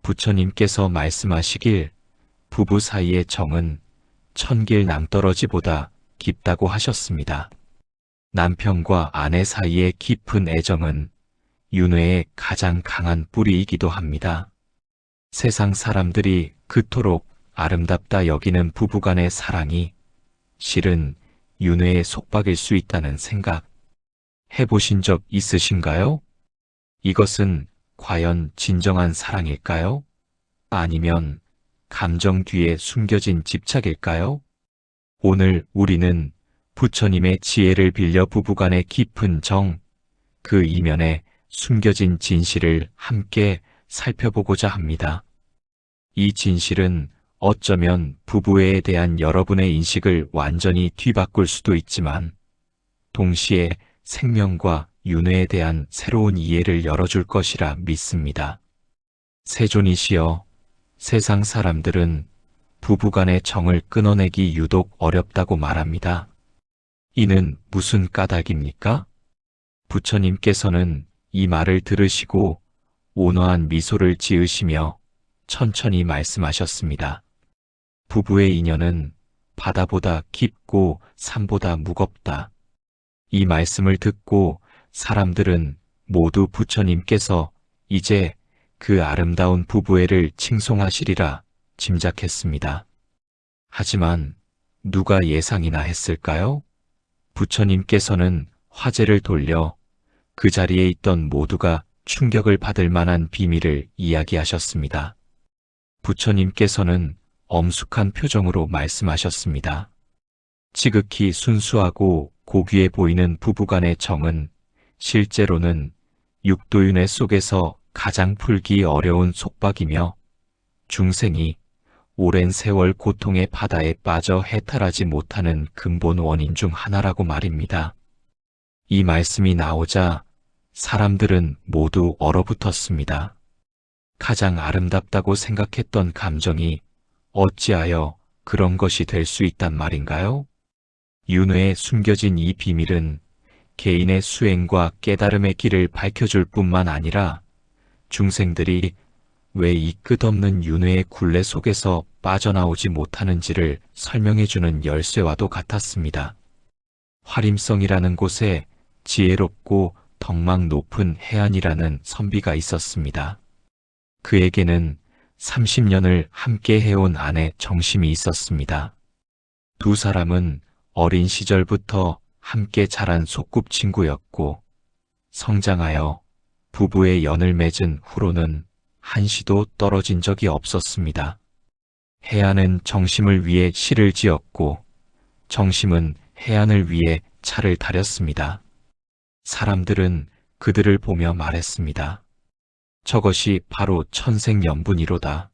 부처님께서 말씀하시길 부부 사이의 정은 천길 낭떠러지보다 깊다고 하셨습니다. 남편과 아내 사이의 깊은 애정은 윤회의 가장 강한 뿌리이기도 합니다. 세상 사람들이 그토록 아름답다 여기는 부부간의 사랑이 실은 윤회의 속박일 수 있다는 생각 해보신 적 있으신가요? 이것은 과연 진정한 사랑일까요? 아니면 감정 뒤에 숨겨진 집착일까요? 오늘 우리는 부처님의 지혜를 빌려 부부간의 깊은 정, 그 이면에 숨겨진 진실을 함께 살펴보고자 합니다. 이 진실은 어쩌면 부부애에 대한 여러분의 인식을 완전히 뒤바꿀 수도 있지만 동시에 생명과 윤회에 대한 새로운 이해를 열어줄 것이라 믿습니다. 세존이시여, 세상 사람들은 부부간의 정을 끊어내기 유독 어렵다고 말합니다. 이는 무슨 까닭입니까? 부처님께서는 이 말을 들으시고 온화한 미소를 지으시며 천천히 말씀하셨습니다. 부부의 인연은 바다보다 깊고 산보다 무겁다. 이 말씀을 듣고 사람들은 모두 부처님께서 이제 그 아름다운 부부애를 칭송하시리라 짐작했습니다. 하지만 누가 예상이나 했을까요? 부처님께서는 화제를 돌려 그 자리에 있던 모두가 충격을 받을 만한 비밀을 이야기하셨습니다. 부처님께서는 엄숙한 표정으로 말씀하셨습니다. 지극히 순수하고 고귀해 보이는 부부간의 정은 실제로는 육도윤회 속에서 가장 풀기 어려운 속박이며 중생이 오랜 세월 고통의 바다에 빠져 해탈하지 못하는 근본 원인 중 하나라고 말입니다. 이 말씀이 나오자 사람들은 모두 얼어붙었습니다. 가장 아름답다고 생각했던 감정이 어찌하여 그런 것이 될 수 있단 말인가요? 윤회에 숨겨진 이 비밀은 개인의 수행과 깨달음의 길을 밝혀줄 뿐만 아니라 중생들이 왜 이 끝없는 윤회의 굴레 속에서 빠져나오지 못하는지를 설명해주는 열쇠와도 같았습니다. 화림성이라는 곳에 지혜롭고 덕망 높은 해안이라는 선비가 있었습니다. 그에게는 30년을 함께 해온 아내 정심이 있었습니다. 두 사람은 어린 시절부터 함께 자란 소꿉친구였고 성장하여 부부의 연을 맺은 후로는 한시도 떨어진 적이 없었습니다. 해안은 정심을 위해 시를 지었고 정심은 해안을 위해 차를 타렸습니다. 사람들은 그들을 보며 말했습니다. 저것이 바로 천생연분이로다.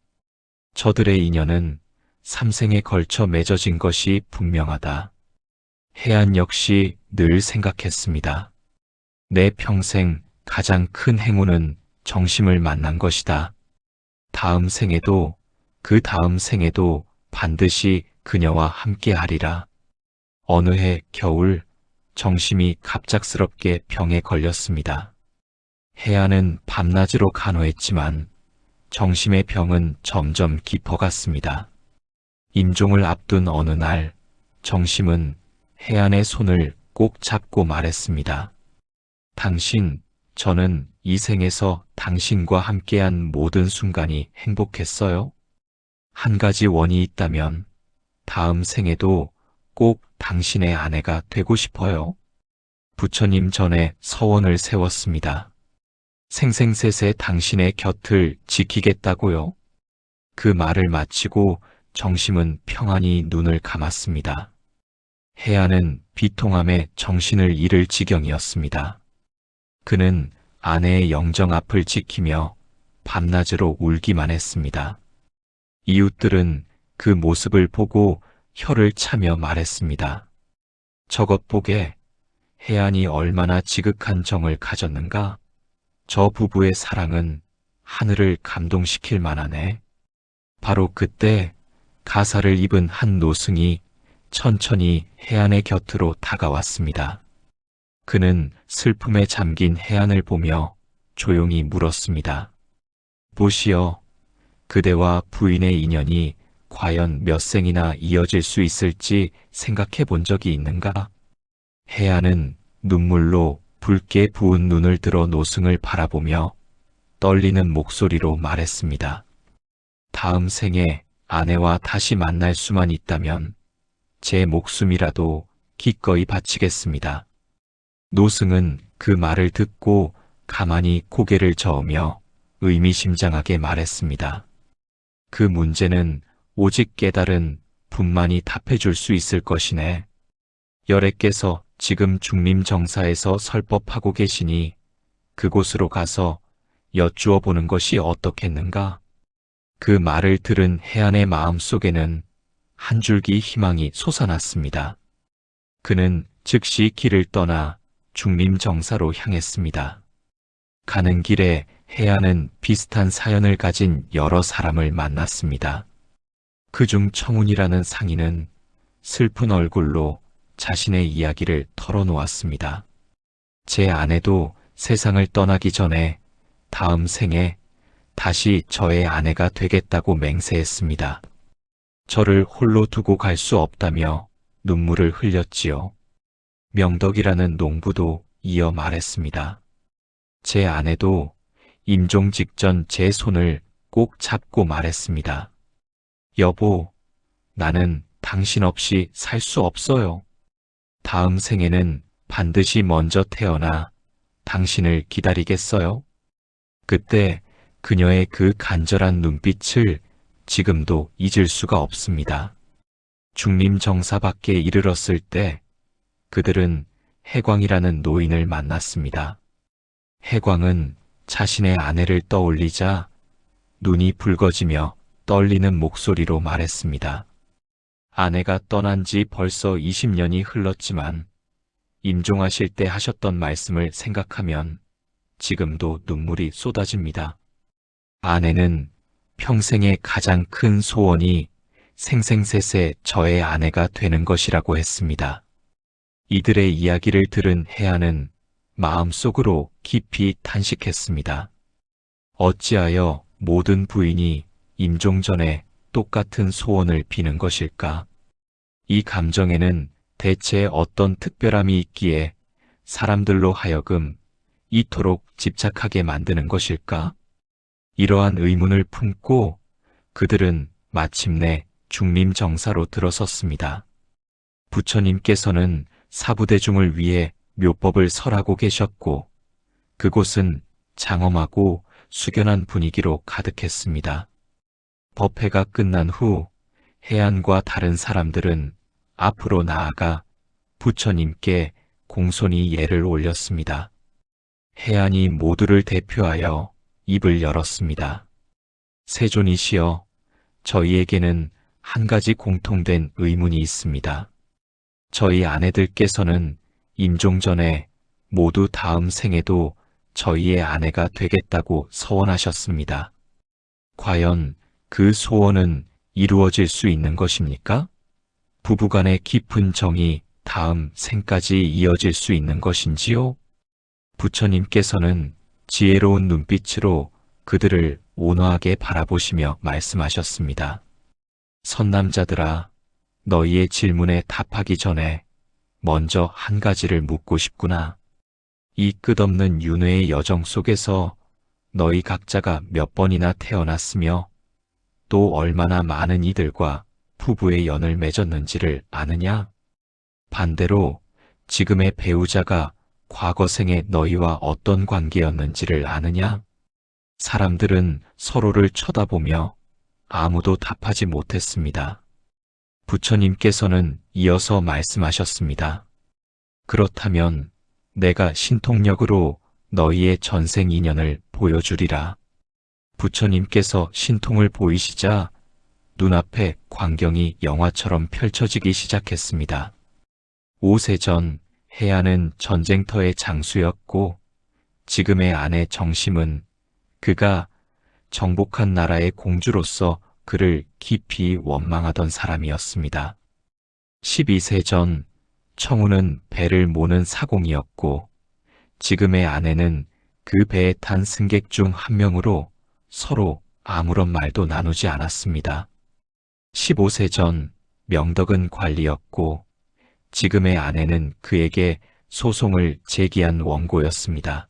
저들의 인연은 삼생에 걸쳐 맺어진 것이 분명하다. 해안 역시 늘 생각했습니다. 내 평생 가장 큰 행운은 정심을 만난 것이다. 다음 생에도 그 다음 생에도 반드시 그녀와 함께 하리라. 어느 해 겨울 정심이 갑작스럽게 병에 걸렸습니다. 해안은 밤낮으로 간호했지만 정심의 병은 점점 깊어갔습니다. 임종을 앞둔 어느 날 정심은 해안의 손을 꼭 잡고 말했습니다. 당신, 저는 이 생에서 당신과 함께한 모든 순간이 행복했어요. 한 가지 원이 있다면 다음 생에도 꼭 당신의 아내가 되고 싶어요. 부처님 전에 서원을 세웠습니다. 생생세세 당신의 곁을 지키겠다고요. 그 말을 마치고 정심은 평안히 눈을 감았습니다. 해안은 비통함에 정신을 잃을 지경이었습니다. 그는 아내의 영정 앞을 지키며 밤낮으로 울기만 했습니다. 이웃들은 그 모습을 보고 혀를 차며 말했습니다. 저것 보게, 해안이 얼마나 지극한 정을 가졌는가? 저 부부의 사랑은 하늘을 감동시킬 만하네. 바로 그때 가사를 입은 한 노승이 천천히 해안의 곁으로 다가왔습니다. 그는 슬픔에 잠긴 해안을 보며 조용히 물었습니다. 보시오, 그대와 부인의 인연이 과연 몇 생이나 이어질 수 있을지 생각해 본 적이 있는가? 혜안은 눈물로 붉게 부은 눈을 들어 노승을 바라보며 떨리는 목소리로 말했습니다. 다음 생에 아내와 다시 만날 수만 있다면 제 목숨이라도 기꺼이 바치겠습니다. 노승은 그 말을 듣고 가만히 고개를 저으며 의미심장하게 말했습니다. 그 문제는 오직 깨달은 분만이 답해줄 수 있을 것이네. 열애께서 지금 중림정사에서 설법하고 계시니 그곳으로 가서 여쭈어 보는 것이 어떻겠는가? 그 말을 들은 혜안의 마음속에는 한 줄기 희망이 솟아났습니다. 그는 즉시 길을 떠나 중림정사로 향했습니다. 가는 길에 혜안은 비슷한 사연을 가진 여러 사람을 만났습니다. 그중 청운이라는 상인은 슬픈 얼굴로 자신의 이야기를 털어놓았습니다. 제 아내도 세상을 떠나기 전에 다음 생에 다시 저의 아내가 되겠다고 맹세했습니다. 저를 홀로 두고 갈 수 없다며 눈물을 흘렸지요. 명덕이라는 농부도 이어 말했습니다. 제 아내도 임종 직전 제 손을 꼭 잡고 말했습니다. 여보, 나는 당신 없이 살 수 없어요. 다음 생에는 반드시 먼저 태어나 당신을 기다리겠어요. 그때 그녀의 그 간절한 눈빛을 지금도 잊을 수가 없습니다. 중림정사 밖에 이르렀을 때 그들은 해광이라는 노인을 만났습니다. 해광은 자신의 아내를 떠올리자 눈이 붉어지며 떨리는 목소리로 말했습니다. 아내가 떠난 지 벌써 20년이 흘렀지만 임종하실 때 하셨던 말씀을 생각하면 지금도 눈물이 쏟아집니다. 아내는 평생의 가장 큰 소원이 생생셋에 저의 아내가 되는 것이라고 했습니다. 이들의 이야기를 들은 혜안은 마음속으로 깊이 탄식했습니다. 어찌하여 모든 부인이 임종 전에 똑같은 소원을 비는 것일까? 이 감정에는 대체 어떤 특별함이 있기에 사람들로 하여금 이토록 집착하게 만드는 것일까? 이러한 의문을 품고 그들은 마침내 중림정사로 들어섰습니다. 부처님께서는 사부대중을 위해 묘법을 설하고 계셨고 그곳은 장엄하고 숙연한 분위기로 가득했습니다. 법회가 끝난 후 혜안과 다른 사람들은 앞으로 나아가 부처님께 공손히 예를 올렸습니다. 혜안이 모두를 대표하여 입을 열었습니다. 세존이시여, 저희에게는 한 가지 공통된 의문이 있습니다. 저희 아내들께서는 임종 전에 모두 다음 생에도 저희의 아내가 되겠다고 서원하셨습니다. 과연 그 소원은 이루어질 수 있는 것입니까? 부부간의 깊은 정이 다음 생까지 이어질 수 있는 것인지요? 부처님께서는 지혜로운 눈빛으로 그들을 온화하게 바라보시며 말씀하셨습니다. 선남자들아, 너희의 질문에 답하기 전에 먼저 한 가지를 묻고 싶구나. 이 끝없는 윤회의 여정 속에서 너희 각자가 몇 번이나 태어났으며 또 얼마나 많은 이들과 부부의 연을 맺었는지를 아느냐? 반대로 지금의 배우자가 과거 생에 너희와 어떤 관계였는지를 아느냐? 사람들은 서로를 쳐다보며 아무도 답하지 못했습니다. 부처님께서는 이어서 말씀하셨습니다. 그렇다면 내가 신통력으로 너희의 전생 인연을 보여주리라. 부처님께서 신통을 보이시자 눈앞에 광경이 영화처럼 펼쳐지기 시작했습니다. 5세 전 혜안은 전쟁터의 장수였고 지금의 아내 정심은 그가 정복한 나라의 공주로서 그를 깊이 원망하던 사람이었습니다. 12세 전 청우는 배를 모는 사공이었고 지금의 아내는 그 배에 탄 승객 중 한 명으로 서로 아무런 말도 나누지 않았습니다. 15세 전 명덕은 관리였고 지금의 아내는 그에게 소송을 제기한 원고였습니다.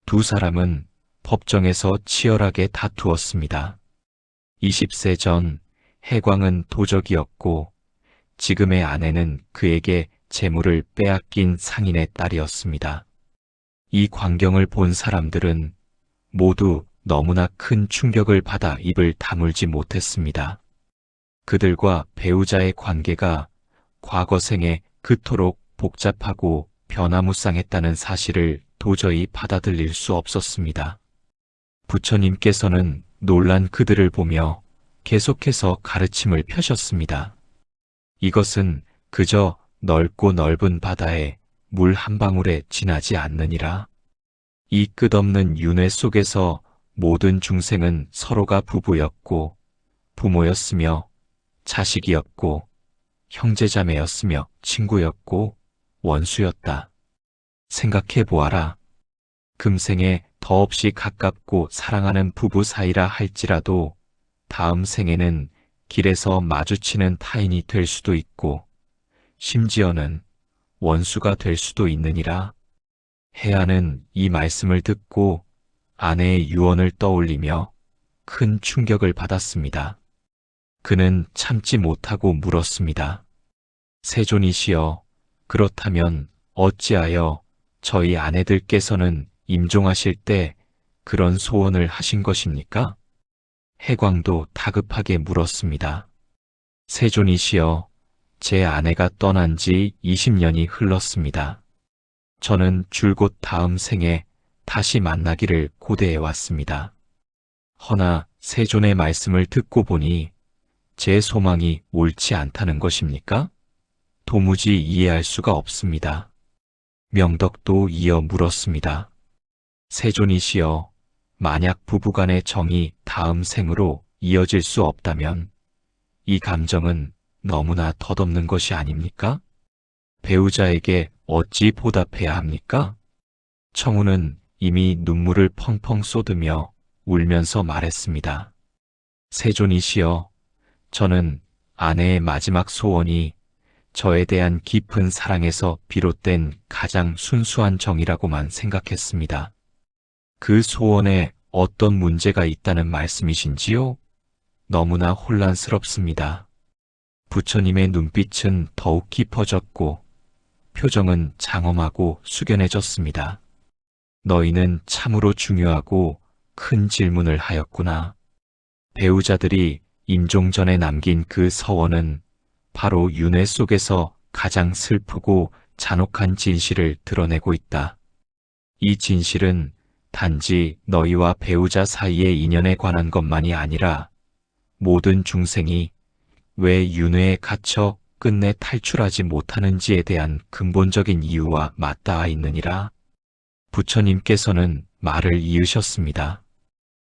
두 사람은 법정에서 치열하게 다투었습니다. 20세 전 해광은 도적이었고 지금의 아내는 그에게 재물을 빼앗긴 상인의 딸이었습니다. 이 광경을 본 사람들은 모두 너무나 큰 충격을 받아 입을 다물지 못했습니다. 그들과 배우자의 관계가 과거 생에 그토록 복잡하고 변화무쌍했다는 사실을 도저히 받아들일 수 없었습니다. 부처님께서는 놀란 그들을 보며 계속해서 가르침을 펴셨습니다. 이것은 그저 넓고 넓은 바다에 물 한 방울에 지나지 않느니라. 이 끝없는 윤회 속에서 모든 중생은 서로가 부부였고 부모였으며 자식이었고 형제자매였으며 친구였고 원수였다. 생각해 보아라. 금생에 더없이 가깝고 사랑하는 부부 사이라 할지라도 다음 생에는 길에서 마주치는 타인이 될 수도 있고 심지어는 원수가 될 수도 있느니라. 해안은 이 말씀을 듣고 아내의 유언을 떠올리며 큰 충격을 받았습니다. 그는 참지 못하고 물었습니다. 세존이시여, 그렇다면 어찌하여 저희 아내들께서는 임종하실 때 그런 소원을 하신 것입니까? 해광도 다급하게 물었습니다. 세존이시여, 제 아내가 떠난 지 20년이 흘렀습니다. 저는 줄곧 다음 생에 다시 만나기를 고대해 왔습니다. 허나 세존의 말씀을 듣고 보니 제 소망이 옳지 않다는 것입니까? 도무지 이해할 수가 없습니다. 명덕도 이어 물었습니다. 세존이시여, 만약 부부간의 정이 다음 생으로 이어질 수 없다면 이 감정은 너무나 덧없는 것이 아닙니까? 배우자에게 어찌 보답해야 합니까? 청우는 이미 눈물을 펑펑 쏟으며 울면서 말했습니다. 세존이시여, 저는 아내의 마지막 소원이 저에 대한 깊은 사랑에서 비롯된 가장 순수한 정이라고만 생각했습니다. 그 소원에 어떤 문제가 있다는 말씀이신지요? 너무나 혼란스럽습니다. 부처님의 눈빛은 더욱 깊어졌고 표정은 장엄하고 숙연해졌습니다. 너희는 참으로 중요하고 큰 질문을 하였구나. 배우자들이 임종 전에 남긴 그 서원은 바로 윤회 속에서 가장 슬프고 잔혹한 진실을 드러내고 있다. 이 진실은 단지 너희와 배우자 사이의 인연에 관한 것만이 아니라 모든 중생이 왜 윤회에 갇혀 끝내 탈출하지 못하는지에 대한 근본적인 이유와 맞닿아 있느니라. 부처님께서는 말을 이으셨습니다.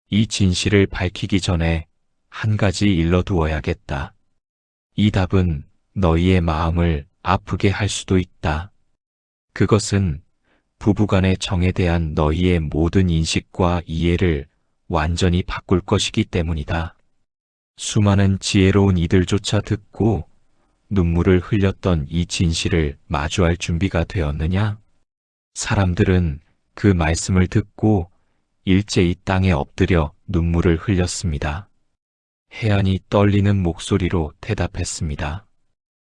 이 진실을 밝히기 전에 한 가지 일러두어야겠다. 이 답은 너희의 마음을 아프게 할 수도 있다. 그것은 부부간의 정에 대한 너희의 모든 인식과 이해를 완전히 바꿀 것이기 때문이다. 수많은 지혜로운 이들조차 듣고 눈물을 흘렸던 이 진실을 마주할 준비가 되었느냐? 사람들은 그 말씀을 듣고 일제히 땅에 엎드려 눈물을 흘렸습니다. 해안이 떨리는 목소리로 대답했습니다.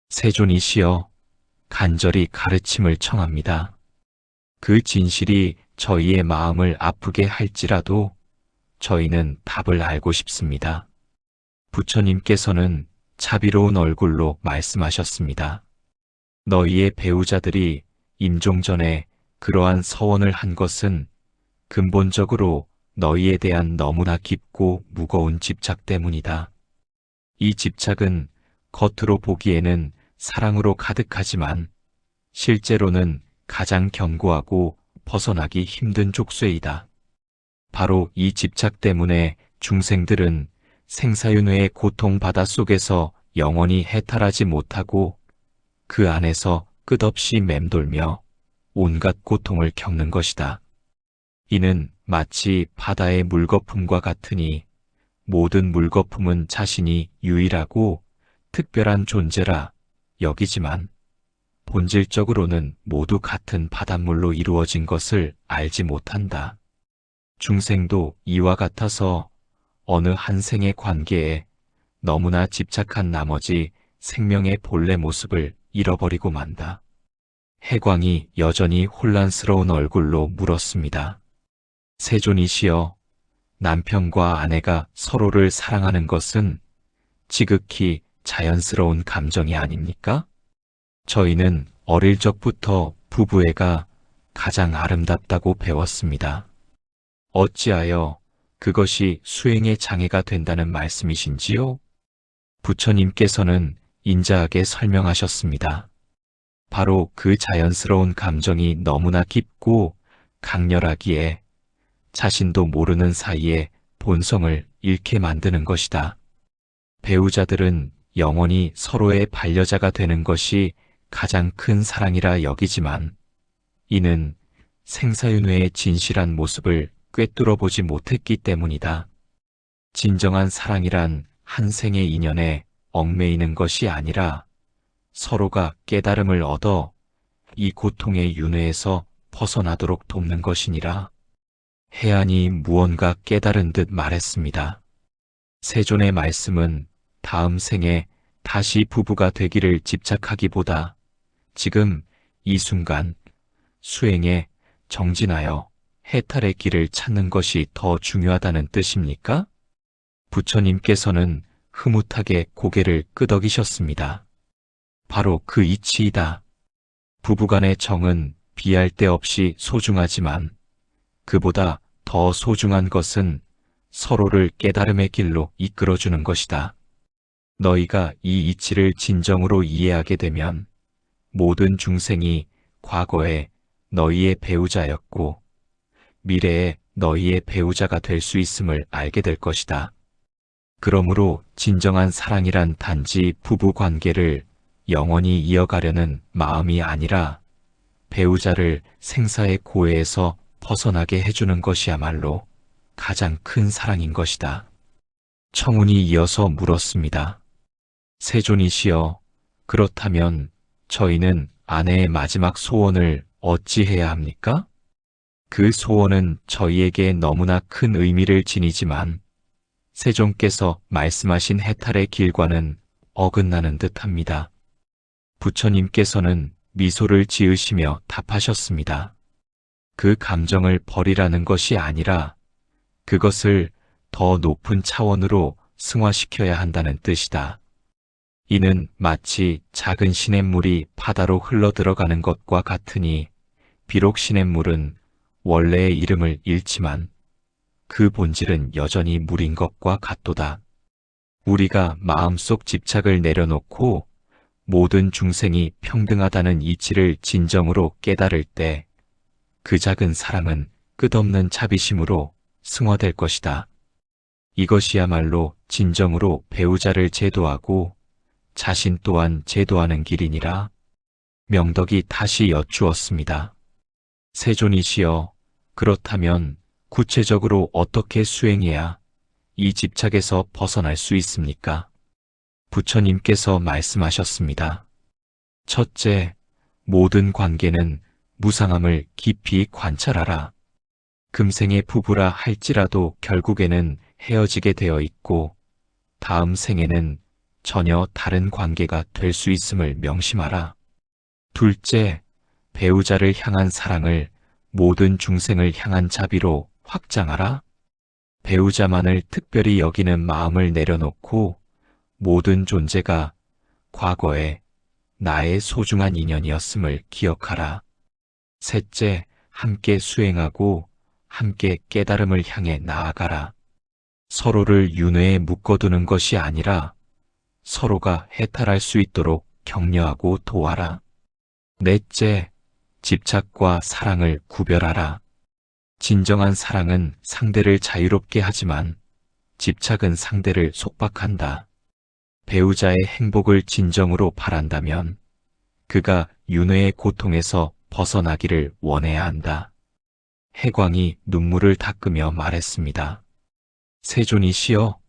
세존이시여, 간절히 가르침을 청합니다. 그 진실이 저희의 마음을 아프게 할지라도 저희는 답을 알고 싶습니다. 부처님께서는 자비로운 얼굴로 말씀하셨습니다. 너희의 배우자들이 임종 전에 그러한 서원을 한 것은 근본적으로 너희에 대한 너무나 깊고 무거운 집착 때문이다. 이 집착은 겉으로 보기에는 사랑으로 가득하지만 실제로는 가장 견고하고 벗어나기 힘든 족쇄이다. 바로 이 집착 때문에 중생들은 생사윤회의 고통 바다 속에서 영원히 해탈하지 못하고 그 안에서 끝없이 맴돌며 온갖 고통을 겪는 것이다. 이는 마치 바다의 물거품과 같으니 모든 물거품은 자신이 유일하고 특별한 존재라 여기지만 본질적으로는 모두 같은 바닷물로 이루어진 것을 알지 못한다. 중생도 이와 같아서 어느 한 생의 관계에 너무나 집착한 나머지 생명의 본래 모습을 잃어버리고 만다. 해광이 여전히 혼란스러운 얼굴로 물었습니다. 세존이시여, 남편과 아내가 서로를 사랑하는 것은 지극히 자연스러운 감정이 아닙니까? 저희는 어릴 적부터 부부애가 가장 아름답다고 배웠습니다. 어찌하여 그것이 수행의 장애가 된다는 말씀이신지요? 부처님께서는 인자하게 설명하셨습니다. 바로 그 자연스러운 감정이 너무나 깊고 강렬하기에 자신도 모르는 사이에 본성을 잃게 만드는 것이다. 배우자들은 영원히 서로의 반려자가 되는 것이 가장 큰 사랑이라 여기지만 이는 생사윤회의 진실한 모습을 꿰뚫어 보지 못했기 때문이다. 진정한 사랑이란 한 생의 인연에 얽매이는 것이 아니라 서로가 깨달음을 얻어 이 고통의 윤회에서 벗어나도록 돕는 것이니라. 해안이 무언가 깨달은 듯 말했습니다. 세존의 말씀은 다음 생에 다시 부부가 되기를 집착하기보다 지금 이 순간 수행에 정진하여 해탈의 길을 찾는 것이 더 중요하다는 뜻입니까? 부처님께서는 흐뭇하게 고개를 끄덕이셨습니다. 바로 그 이치이다. 부부간의 정은 비할 데 없이 소중하지만 그보다 더 소중한 것은 서로를 깨달음의 길로 이끌어주는 것이다. 너희가 이 이치를 진정으로 이해하게 되면 모든 중생이 과거에 너희의 배우자였고 미래에 너희의 배우자가 될 수 있음을 알게 될 것이다. 그러므로 진정한 사랑이란 단지 부부 관계를 영원히 이어가려는 마음이 아니라 배우자를 생사의 고해에서 벗어나게 해주는 것이야말로 가장 큰 사랑인 것이다. 청운이 이어서 물었습니다. 세존이시여, 그렇다면 저희는 아내의 마지막 소원을 어찌해야 합니까? 그 소원은 저희에게 너무나 큰 의미를 지니지만 세존께서 말씀하신 해탈의 길과는 어긋나는 듯합니다. 부처님께서는 미소를 지으시며 답하셨습니다. 그 감정을 버리라는 것이 아니라 그것을 더 높은 차원으로 승화시켜야 한다는 뜻이다. 이는 마치 작은 시냇물이 바다로 흘러들어가는 것과 같으니 비록 시냇물은 원래의 이름을 잃지만 그 본질은 여전히 물인 것과 같도다. 우리가 마음속 집착을 내려놓고 모든 중생이 평등하다는 이치를 진정으로 깨달을 때 그 작은 사랑은 끝없는 자비심으로 승화될 것이다. 이것이야말로 진정으로 배우자를 제도하고 자신 또한 제도하는 길이니라. 명덕이 다시 여쭈었습니다. 세존이시여, 그렇다면 구체적으로 어떻게 수행해야 이 집착에서 벗어날 수 있습니까? 부처님께서 말씀하셨습니다. 첫째, 모든 관계는 무상함을 깊이 관찰하라. 금생의 부부라 할지라도 결국에는 헤어지게 되어 있고 다음 생에는 전혀 다른 관계가 될 수 있음을 명심하라. 둘째, 배우자를 향한 사랑을 모든 중생을 향한 자비로 확장하라. 배우자만을 특별히 여기는 마음을 내려놓고 모든 존재가 과거에 나의 소중한 인연이었음을 기억하라. 셋째, 함께 수행하고 함께 깨달음을 향해 나아가라. 서로를 윤회에 묶어두는 것이 아니라 서로가 해탈할 수 있도록 격려하고 도와라. 넷째, 집착과 사랑을 구별하라. 진정한 사랑은 상대를 자유롭게 하지만 집착은 상대를 속박한다. 배우자의 행복을 진정으로 바란다면 그가 윤회의 고통에서 벗어나기를 원해야 한다. 해광이 눈물을 닦으며 말했습니다. 세존이시여,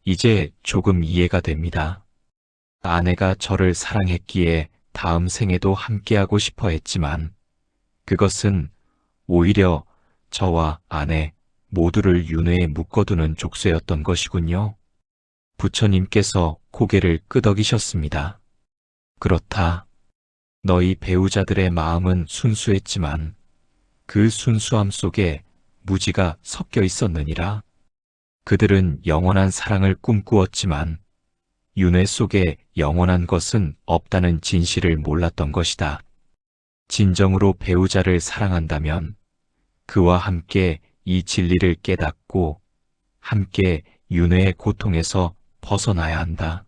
이제 조금 이해가 됩니다. 아내가 저를 사랑했기에 다음 생에도 함께하고 싶어 했지만 그것은 오히려 저와 아내 모두를 윤회에 묶어두는 족쇄였던 것이군요. 부처님께서 고개를 끄덕이셨습니다. 그렇다. 너희 배우자들의 마음은 순수했지만 그 순수함 속에 무지가 섞여 있었느니라. 그들은 영원한 사랑을 꿈꾸었지만 윤회 속에 영원한 것은 없다는 진실을 몰랐던 것이다. 진정으로 배우자를 사랑한다면 그와 함께 이 진리를 깨닫고 함께 윤회의 고통에서 벗어나야 한다.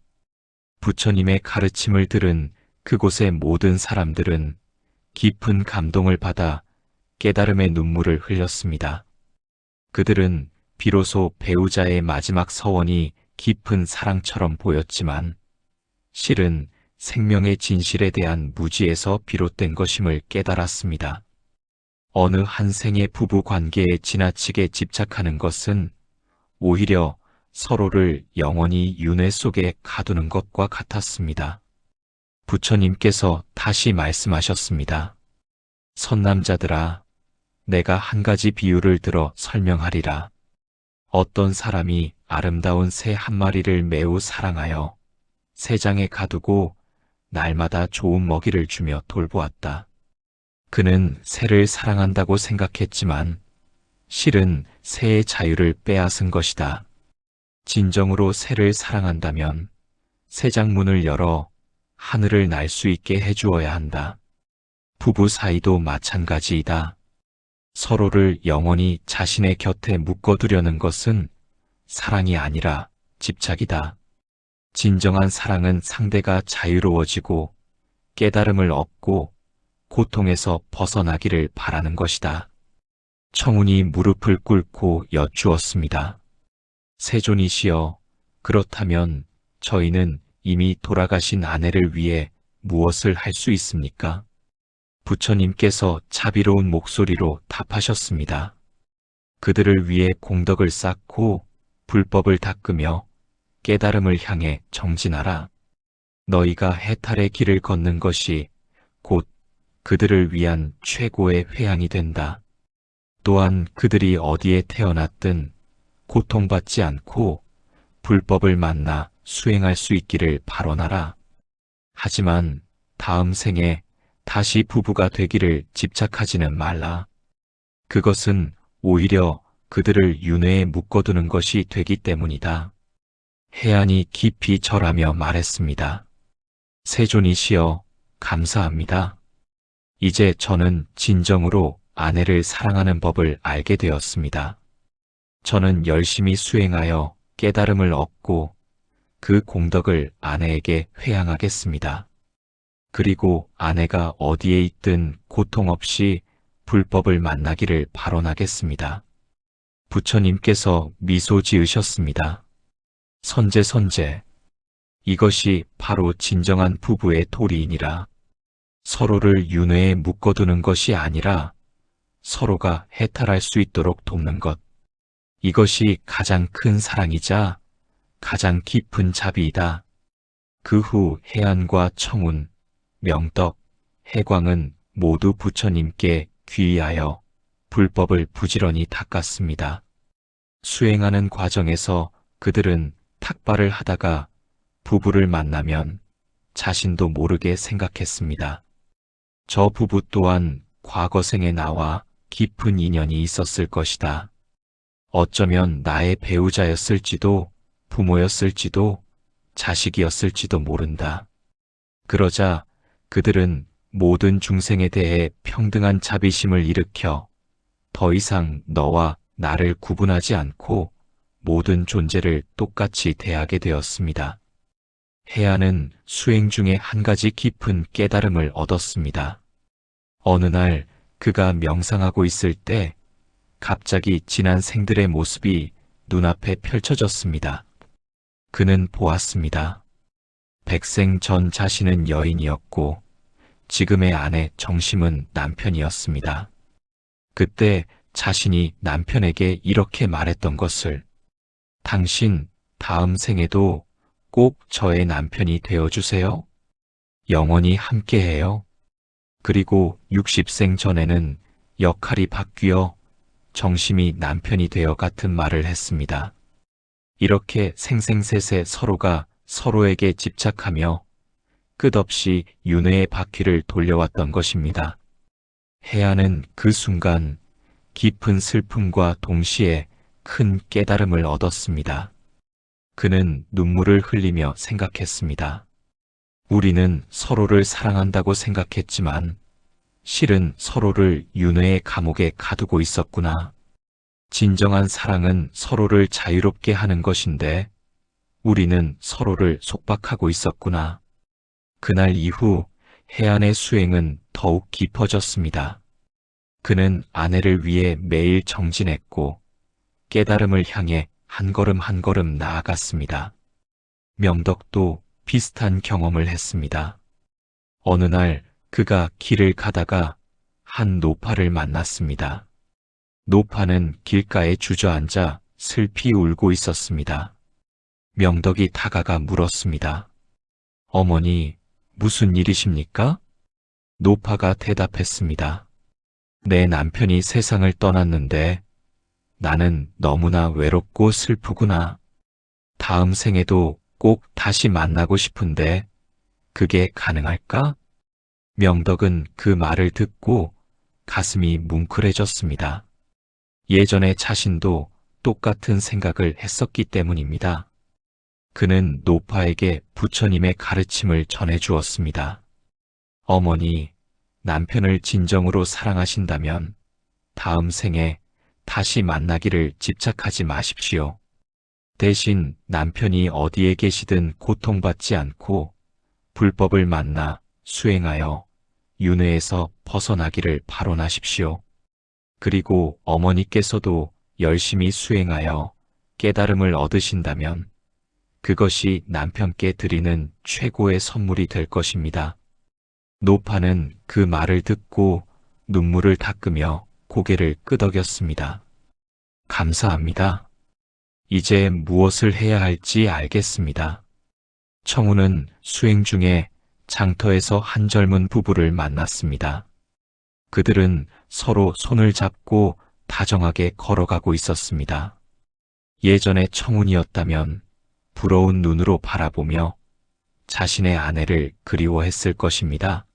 부처님의 가르침을 들은 그곳의 모든 사람들은 깊은 감동을 받아 깨달음의 눈물을 흘렸습니다. 그들은 비로소 배우자의 마지막 서원이 깊은 사랑처럼 보였지만 실은 생명의 진실에 대한 무지에서 비롯된 것임을 깨달았습니다. 어느 한 생의 부부 관계에 지나치게 집착하는 것은 오히려 서로를 영원히 윤회 속에 가두는 것과 같았습니다. 부처님께서 다시 말씀하셨습니다. 선남자들아, 내가 한 가지 비유를 들어 설명하리라. 어떤 사람이 아름다운 새 한 마리를 매우 사랑하여 새장에 가두고 날마다 좋은 먹이를 주며 돌보았다. 그는 새를 사랑한다고 생각했지만 실은 새의 자유를 빼앗은 것이다. 진정으로 새를 사랑한다면 새장 문을 열어 하늘을 날 수 있게 해주어야 한다. 부부 사이도 마찬가지이다. 서로를 영원히 자신의 곁에 묶어두려는 것은 사랑이 아니라 집착이다. 진정한 사랑은 상대가 자유로워지고 깨달음을 얻고 고통에서 벗어나기를 바라는 것이다. 청운이 무릎을 꿇고 여쭈었습니다. 세존이시여, 그렇다면 저희는 이미 돌아가신 아내를 위해 무엇을 할 수 있습니까? 부처님께서 자비로운 목소리로 답하셨습니다. 그들을 위해 공덕을 쌓고 불법을 닦으며 깨달음을 향해 정진하라. 너희가 해탈의 길을 걷는 것이 곧 그들을 위한 최고의 회양이 된다. 또한 그들이 어디에 태어났든 고통받지 않고 불법을 만나 수행할 수 있기를 발언하라. 하지만 다음 생에 다시 부부가 되기를 집착하지는 말라. 그것은 오히려 그들을 윤회에 묶어두는 것이 되기 때문이다. 해안이 깊이 절하며 말했습니다. 세존이시여, 감사합니다. 이제 저는 진정으로 아내를 사랑하는 법을 알게 되었습니다. 저는 열심히 수행하여 깨달음을 얻고 그 공덕을 아내에게 회양하겠습니다. 그리고 아내가 어디에 있든 고통 없이 불법을 만나기를 발언하겠습니다. 부처님께서 미소 지으셨습니다. 선제, 이것이 바로 진정한 부부의 도리이니라. 서로를 윤회에 묶어두는 것이 아니라 서로가 해탈할 수 있도록 돕는 것. 이것이 가장 큰 사랑이자 가장 깊은 자비이다. 그 후 해안과 청운, 명덕, 해광은 모두 부처님께 귀의하여 불법을 부지런히 닦았습니다. 수행하는 과정에서 그들은 탁발을 하다가 부부를 만나면 자신도 모르게 생각했습니다. 저 부부 또한 과거 생에 나와 깊은 인연이 있었을 것이다. 어쩌면 나의 배우자였을지도 부모였을지도 자식이었을지도 모른다. 그러자 그들은 모든 중생에 대해 평등한 자비심을 일으켜 더 이상 너와 나를 구분하지 않고 모든 존재를 똑같이 대하게 되었습니다. 해안은 수행 중에 한 가지 깊은 깨달음을 얻었습니다. 어느 날 그가 명상하고 있을 때 갑자기 지난 생들의 모습이 눈앞에 펼쳐졌습니다. 그는 보았습니다. 백생 전 자신은 여인이었고 지금의 아내 정심은 남편이었습니다. 그때 자신이 남편에게 이렇게 말했던 것을, 당신 다음 생에도 꼭 저의 남편이 되어주세요. 영원히 함께해요. 그리고 60생 전에는 역할이 바뀌어 정심이 남편이 되어 같은 말을 했습니다. 이렇게 생생셋에 서로가 서로에게 집착하며 끝없이 윤회의 바퀴를 돌려왔던 것입니다. 혜아는 그 순간 깊은 슬픔과 동시에 큰 깨달음을 얻었습니다. 그는 눈물을 흘리며 생각했습니다. 우리는 서로를 사랑한다고 생각했지만 실은 서로를 윤회의 감옥에 가두고 있었구나. 진정한 사랑은 서로를 자유롭게 하는 것인데 우리는 서로를 속박하고 있었구나. 그날 이후 혜안의 수행은 더욱 깊어졌습니다. 그는 아내를 위해 매일 정진했고 깨달음을 향해 한 걸음 한 걸음 나아갔습니다. 명덕도 비슷한 경험을 했습니다. 어느 날 그가 길을 가다가 한 노파를 만났습니다. 노파는 길가에 주저앉아 슬피 울고 있었습니다. 명덕이 다가가 물었습니다. 어머니, 무슨 일이십니까? 노파가 대답했습니다. 내 남편이 세상을 떠났는데 나는 너무나 외롭고 슬프구나. 다음 생에도 꼭 다시 만나고 싶은데 그게 가능할까? 명덕은 그 말을 듣고 가슴이 뭉클해졌습니다. 예전에 자신도 똑같은 생각을 했었기 때문입니다. 그는 노파에게 부처님의 가르침을 전해주었습니다. 어머니, 남편을 진정으로 사랑하신다면 다음 생에 다시 만나기를 집착하지 마십시오. 대신 남편이 어디에 계시든 고통받지 않고 불법을 만나 수행하여 윤회에서 벗어나기를 발언하십시오. 그리고 어머니께서도 열심히 수행하여 깨달음을 얻으신다면 그것이 남편께 드리는 최고의 선물이 될 것입니다. 노파는 그 말을 듣고 눈물을 닦으며 고개를 끄덕였습니다. 감사합니다. 이제 무엇을 해야 할지 알겠습니다. 청우는 수행 중에 장터에서 한 젊은 부부를 만났습니다. 그들은 서로 손을 잡고 다정하게 걸어가고 있었습니다. 예전의 청운이었다면 부러운 눈으로 바라보며 자신의 아내를 그리워했을 것입니다.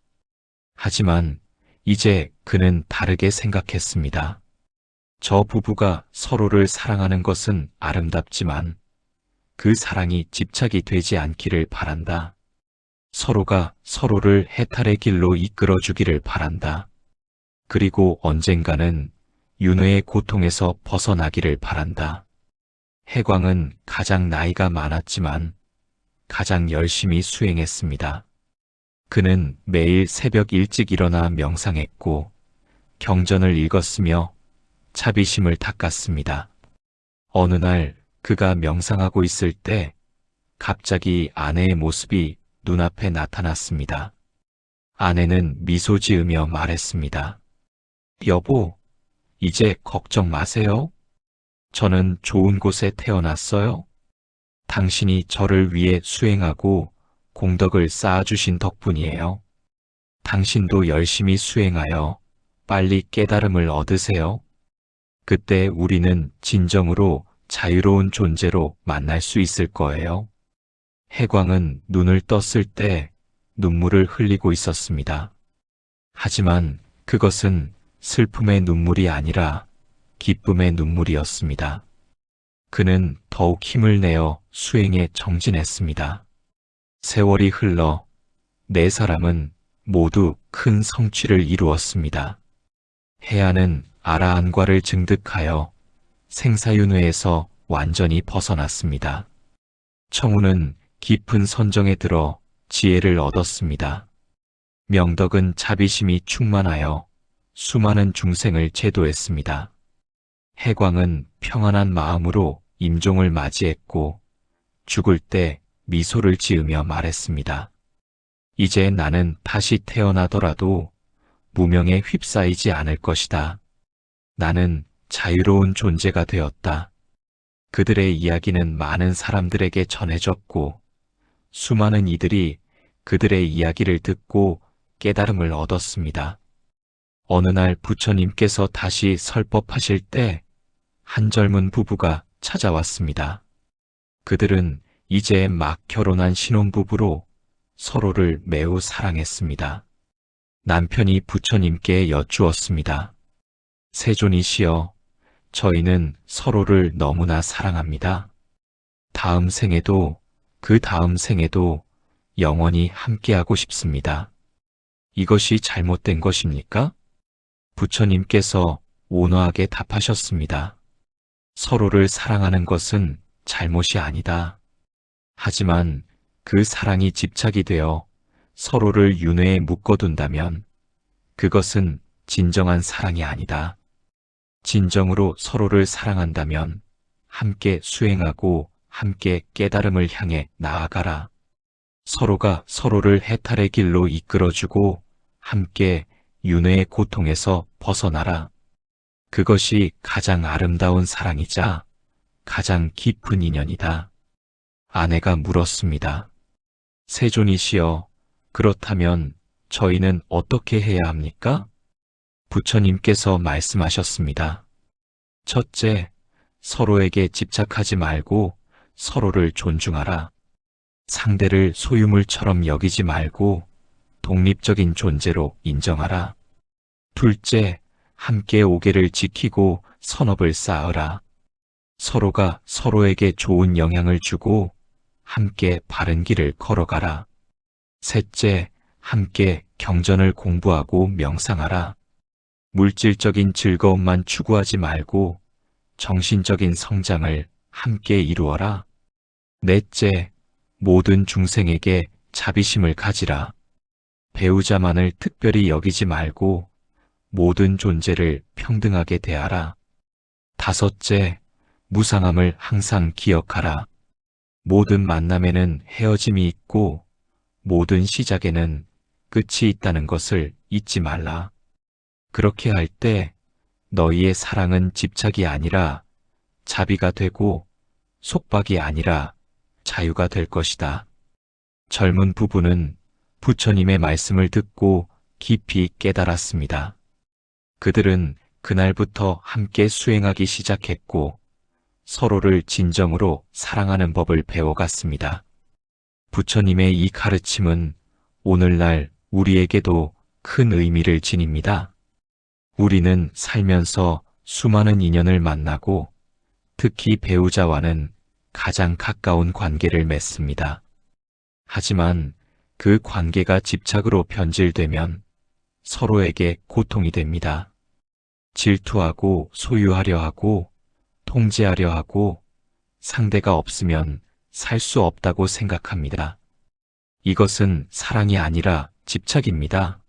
하지만 이제 그는 다르게 생각했습니다. 저 부부가 서로를 사랑하는 것은 아름답지만 그 사랑이 집착이 되지 않기를 바란다. 서로가 서로를 해탈의 길로 이끌어주기를 바란다. 그리고 언젠가는 윤회의 고통에서 벗어나기를 바란다. 해광은 가장 나이가 많았지만 가장 열심히 수행했습니다. 그는 매일 새벽 일찍 일어나 명상했고 경전을 읽었으며 자비심을 닦았습니다. 어느 날 그가 명상하고 있을 때 갑자기 아내의 모습이 눈앞에 나타났습니다. 아내는 미소 지으며 말했습니다. 여보, 이제 걱정 마세요. 저는 좋은 곳에 태어났어요. 당신이 저를 위해 수행하고 공덕을 쌓아주신 덕분이에요. 당신도 열심히 수행하여 빨리 깨달음을 얻으세요. 그때 우리는 진정으로 자유로운 존재로 만날 수 있을 거예요. 해광은 눈을 떴을 때 눈물을 흘리고 있었습니다. 하지만 그것은 슬픔의 눈물이 아니라 기쁨의 눈물이었습니다. 그는 더욱 힘을 내어 수행에 정진했습니다. 세월이 흘러 네 사람은 모두 큰 성취를 이루었습니다. 해안은 아라한과를 증득하여 생사윤회에서 완전히 벗어났습니다. 청우는 깊은 선정에 들어 지혜를 얻었습니다. 명덕은 자비심이 충만하여 수많은 중생을 제도했습니다. 해광은 평안한 마음으로 임종을 맞이했고 죽을 때 미소를 지으며 말했습니다. 이제 나는 다시 태어나더라도 무명에 휩싸이지 않을 것이다. 나는 자유로운 존재가 되었다. 그들의 이야기는 많은 사람들에게 전해졌고 수많은 이들이 그들의 이야기를 듣고 깨달음을 얻었습니다. 어느 날 부처님께서 다시 설법하실 때 한 젊은 부부가 찾아왔습니다. 그들은 이제 막 결혼한 신혼부부로 서로를 매우 사랑했습니다. 남편이 부처님께 여쭈었습니다. 세존이시여, 저희는 서로를 너무나 사랑합니다. 다음 생에도 그 다음 생에도 영원히 함께하고 싶습니다. 이것이 잘못된 것입니까? 부처님께서 온화하게 답하셨습니다. 서로를 사랑하는 것은 잘못이 아니다. 하지만 그 사랑이 집착이 되어 서로를 윤회에 묶어둔다면 그것은 진정한 사랑이 아니다. 진정으로 서로를 사랑한다면 함께 수행하고 함께 깨달음을 향해 나아가라. 서로가 서로를 해탈의 길로 이끌어주고 함께 윤회의 고통에서 벗어나라. 그것이 가장 아름다운 사랑이자 가장 깊은 인연이다. 아내가 물었습니다. 세존이시여, 그렇다면 저희는 어떻게 해야 합니까? 부처님께서 말씀하셨습니다. 첫째, 서로에게 집착하지 말고 서로를 존중하라. 상대를 소유물처럼 여기지 말고 독립적인 존재로 인정하라. 둘째, 함께 오계를 지키고 선업을 쌓으라. 서로가 서로에게 좋은 영향을 주고 함께 바른 길을 걸어가라. 셋째, 함께 경전을 공부하고 명상하라. 물질적인 즐거움만 추구하지 말고 정신적인 성장을 함께 이루어라. 넷째, 모든 중생에게 자비심을 가지라. 배우자만을 특별히 여기지 말고 모든 존재를 평등하게 대하라. 다섯째, 무상함을 항상 기억하라. 모든 만남에는 헤어짐이 있고 모든 시작에는 끝이 있다는 것을 잊지 말라. 그렇게 할 때 너희의 사랑은 집착이 아니라 자비가 되고 속박이 아니라 자유가 될 것이다. 젊은 부부는 부처님의 말씀을 듣고 깊이 깨달았습니다. 그들은 그날부터 함께 수행하기 시작했고 서로를 진정으로 사랑하는 법을 배워갔습니다. 부처님의 이 가르침은 오늘날 우리에게도 큰 의미를 지닙니다. 우리는 살면서 수많은 인연을 만나고 특히 배우자와는 가장 가까운 관계를 맺습니다. 하지만 그 관계가 집착으로 변질되면 서로에게 고통이 됩니다. 질투하고 소유하려 하고 통제하려 하고 상대가 없으면 살 수 없다고 생각합니다. 이것은 사랑이 아니라 집착입니다.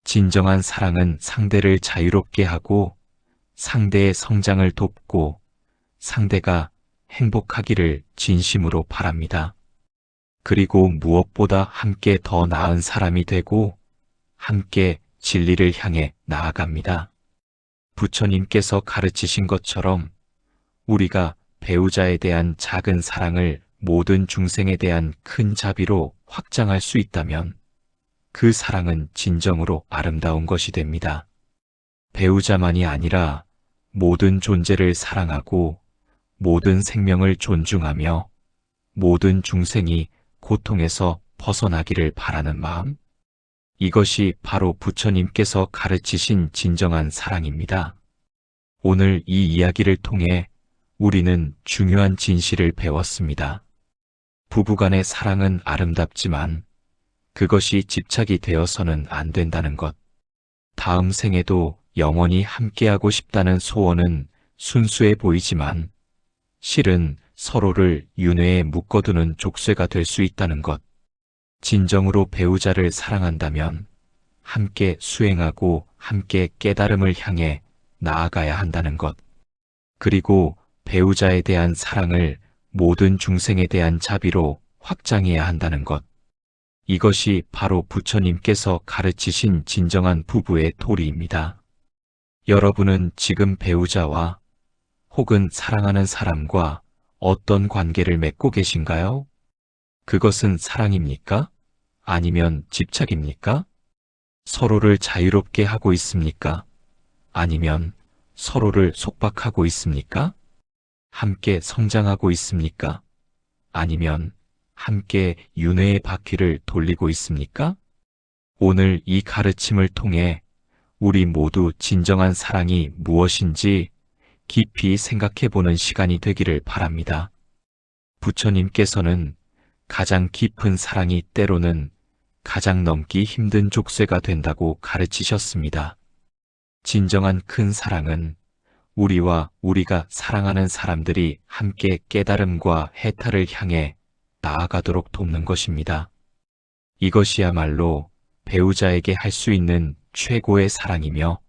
진정한 사랑은 상대를 자유롭게 하고 상대의 성장을 돕고 상대가 행복하기를 진심으로 바랍니다. 그리고 무엇보다 함께 더 나은 사람이 되고 함께 진리를 향해 나아갑니다. 부처님께서 가르치신 것처럼 우리가 배우자에 대한 작은 사랑을 모든 중생에 대한 큰 자비로 확장할 수 있다면 그 사랑은 진정으로 아름다운 것이 됩니다. 배우자만이 아니라 모든 존재를 사랑하고 모든 생명을 존중하며 모든 중생이 고통에서 벗어나기를 바라는 마음, 이것이 바로 부처님께서 가르치신 진정한 사랑입니다. 오늘 이 이야기를 통해 우리는 중요한 진실을 배웠습니다. 부부간의 사랑은 아름답지만 그것이 집착이 되어서는 안 된다는 것. 다음 생에도 영원히 함께하고 싶다는 소원은 순수해 보이지만 실은 서로를 윤회에 묶어두는 족쇄가 될 수 있다는 것. 진정으로 배우자를 사랑한다면 함께 수행하고 함께 깨달음을 향해 나아가야 한다는 것. 그리고 배우자에 대한 사랑을 모든 중생에 대한 자비로 확장해야 한다는 것. 이것이 바로 부처님께서 가르치신 진정한 부부의 도리입니다. 여러분은 지금 배우자와 혹은 사랑하는 사람과 어떤 관계를 맺고 계신가요? 그것은 사랑입니까? 아니면 집착입니까? 서로를 자유롭게 하고 있습니까? 아니면 서로를 속박하고 있습니까? 함께 성장하고 있습니까? 아니면 함께 윤회의 바퀴를 돌리고 있습니까? 오늘 이 가르침을 통해 우리 모두 진정한 사랑이 무엇인지 깊이 생각해보는 시간이 되기를 바랍니다. 부처님께서는 가장 깊은 사랑이 때로는 가장 넘기 힘든 족쇄가 된다고 가르치셨습니다. 진정한 큰 사랑은 우리와 우리가 사랑하는 사람들이 함께 깨달음과 해탈을 향해 나아가도록 돕는 것입니다. 이것이야말로 배우자에게 할 수 있는 최고의 사랑이며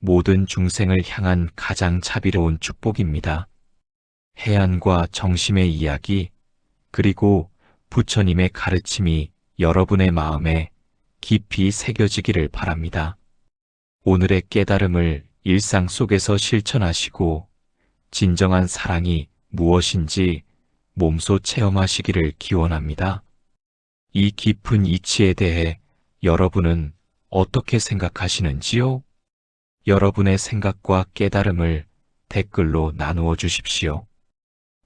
모든 중생을 향한 가장 자비로운 축복입니다. 해안과 정심의 이야기, 그리고 부처님의 가르침이 여러분의 마음에 깊이 새겨지기를 바랍니다. 오늘의 깨달음을 일상 속에서 실천하시고 진정한 사랑이 무엇인지 몸소 체험하시기를 기원합니다. 이 깊은 이치에 대해 여러분은 어떻게 생각하시는지요? 여러분의 생각과 깨달음을 댓글로 나누어 주십시오.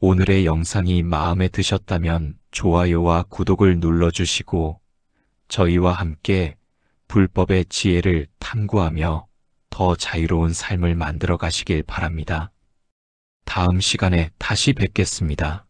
오늘의 영상이 마음에 드셨다면 좋아요와 구독을 눌러주시고 저희와 함께 불법의 지혜를 탐구하며 더 자유로운 삶을 만들어 가시길 바랍니다. 다음 시간에 다시 뵙겠습니다.